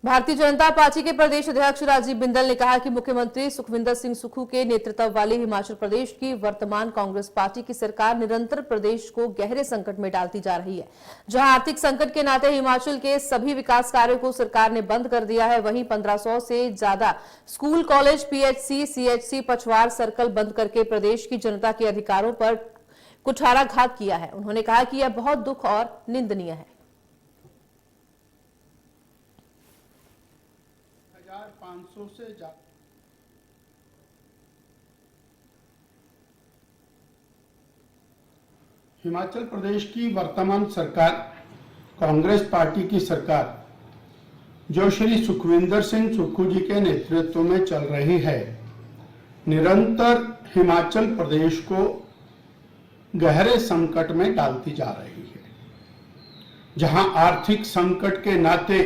Bharatiya Janata party के प्रदेश अध्यक्ष राजीव बिंदल ने कहा कि मुख्यमंत्री सुखविंदर सिंह सुक्खू के नेतृत्व वाली हिमाचल प्रदेश की वर्तमान कांग्रेस पार्टी की सरकार निरंतर प्रदेश को गहरे संकट में डालती जा रही है। जहां आर्थिक संकट के नाते हिमाचल के सभी विकास कार्यों को सरकार ने बंद कर दिया है, वहीं 1500 से ज्यादा school, college, PHC, CHC, Pachwad circle बंद करके प्रदेश की जनता के अधिकारों पर कुठाराघात किया है। उन्होंने कहा कि यह बहुत दुख और निंदनीय है। 1500 से ज्यादा हिमाचल प्रदेश की वर्तमान सरकार कांग्रेस पार्टी की सरकार जो श्री सुखविंदर सिंह सुक्खू जी के नेतृत्व में चल रही है, निरंतर हिमाचल प्रदेश को गहरे संकट में डालती जा रही है। जहां आर्थिक संकट के नाते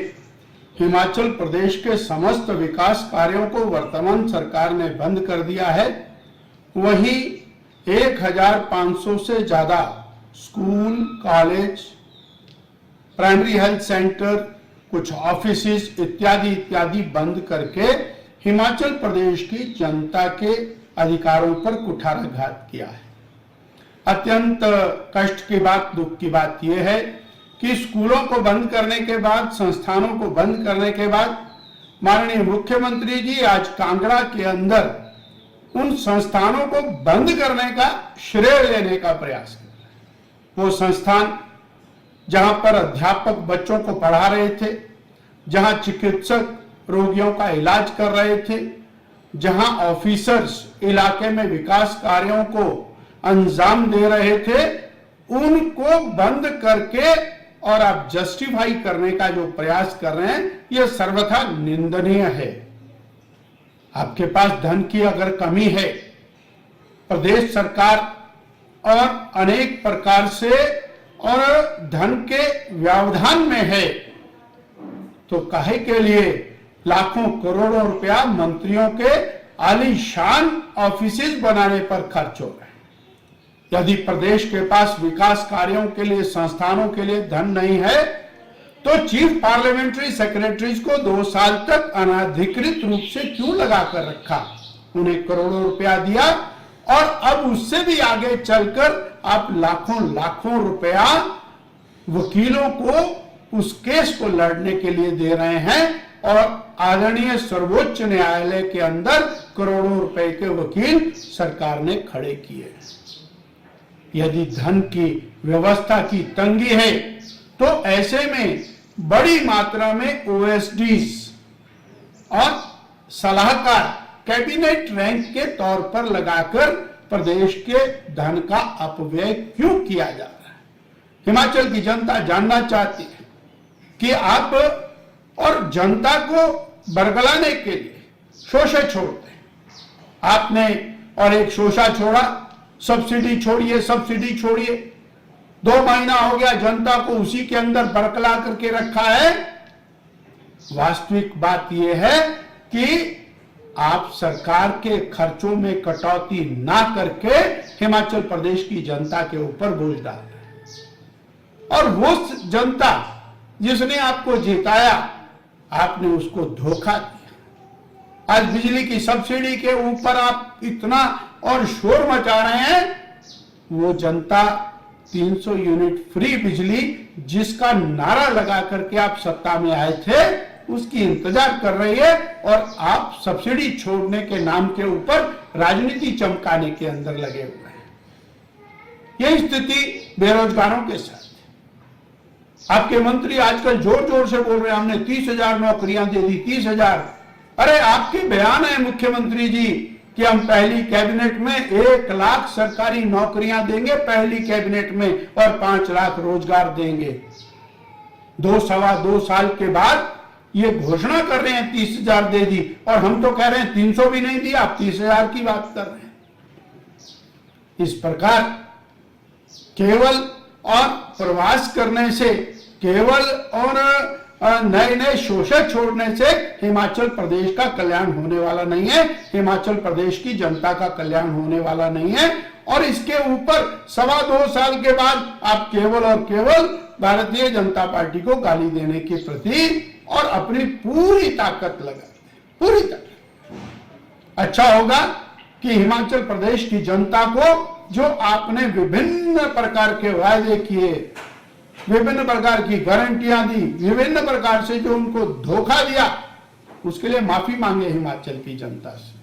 हिमाचल प्रदेश के समस्त विकास कार्यों को वर्तमान सरकार ने बंद कर दिया है, वहीं 1500 से ज्यादा school, college, primary health centre, कुछ ऑफिसेज इत्यादि बंद करके हिमाचल प्रदेश की जनता के अधिकारों पर कुठाराघात किया है। अत्यंत कष्ट की बात, दुख की बात यह है कि स्कूलों को बंद करने के बाद, संस्थानों को बंद करने के बाद माननीय मुख्यमंत्री जी आज कांगड़ा के अंदर उन संस्थानों को बंद करने का श्रेय लेने का प्रयास कर रहे हैं। वो संस्थान जहां पर अध्यापक बच्चों को पढ़ा रहे थे, जहां चिकित्सक रोगियों का इलाज कर रहे थे, जहां ऑफिसर्स इलाके में विकास कार्यों को अंजाम दे रहे थे, उनको बंद करके और आप जस्टिफाई करने का जो प्रयास कर रहे हैं, यह सर्वथा निंदनीय है। आपके पास धन की अगर कमी है, प्रदेश सरकार और अनेक प्रकार से और धन के व्यवधान में है, तो काहे के लिए लाखों करोड़ों रुपया मंत्रियों के आलीशान ऑफिसेज बनाने पर खर्च हो रहे हैं। यदि प्रदेश के पास विकास कार्यों के लिए, संस्थानों के लिए धन नहीं है, तो चीफ पार्लियामेंट्री सेक्रेटरीज को 2 साल तक अनाधिकृत रूप से क्यों लगाकर रखा? उन्हें करोड़ों रुपया दिया और अब उससे भी आगे चलकर आप लाखों रुपया वकीलों को उस केस को लड़ने के लिए दे रहे हैं और आदरणीय सर्वोच्च न्यायालय के अंदर करोड़ों रुपए के वकील सरकार ने खड़े किए। यदि धन की व्यवस्था की तंगी है, तो ऐसे में बड़ी मात्रा में ओएसडीज और सलाहकार कैबिनेट रैंक के तौर पर लगाकर प्रदेश के धन का अपव्यय क्यों किया जा रहा है? हिमाचल की जनता जानना चाहती है कि आप और जनता को बरगलाने के लिए शोषा छोड़ते हैं। आपने और एक शोषा छोड़ा, सब्सिडी छोड़िए। 2 महीना हो गया, जनता को उसी के अंदर बरकला करके रखा है। वास्तविक बात यह है कि आप सरकार के खर्चों में कटौती ना करके हिमाचल प्रदेश की जनता के ऊपर बोझ डाल रहे हैं। और वो जनता जिसने आपको जिताया, आपने उसको धोखा दिया। आज बिजली की सब्सिडी के ऊपर आप इतना और शोर मचा रहे हैं। वो जनता 300 यूनिट फ्री बिजली जिसका नारा लगा करके आप सत्ता में आए थे, उसकी इंतजार कर रही है और आप सब्सिडी छोड़ने के नाम के ऊपर राजनीति चमकाने के अंदर लगे हुए हैं। यही स्थिति बेरोजगारों के साथ है। आपके मंत्री आजकल जोर जोर से बोल रहे हैं हमने 30,000 नौकरियां दे दी, 30,000। अरे आपके बयान है मुख्यमंत्री जी कि हम पहली कैबिनेट में 1 लाख सरकारी नौकरियां देंगे पहली कैबिनेट में और 5 लाख रोजगार देंगे। 2 साल के बाद ये घोषणा कर रहे हैं 30,000 दे दी और हम तो कह रहे हैं 300 भी नहीं दिया, आप 30,000 की बात कर रहे हैं। इस प्रकार केवल और प्रवास करने से, केवल और नए शोषण छोड़ने से हिमाचल प्रदेश का कल्याण होने वाला नहीं है, हिमाचल प्रदेश की जनता का कल्याण होने वाला नहीं है। और इसके ऊपर 2.25 साल के बाद आप केवल और केवल भारतीय जनता पार्टी को गाली देने के प्रति और अपनी पूरी ताकत लगाते, पूरी ताकत। अच्छा होगा कि हिमाचल प्रदेश की जनता को जो आपने विभिन्न प्रकार के वायदे किए, विभिन्न प्रकार की गारंटियां दी, विभिन्न प्रकार से जो उनको धोखा दिया, उसके लिए माफी मांगे हिमाचल की जनता से।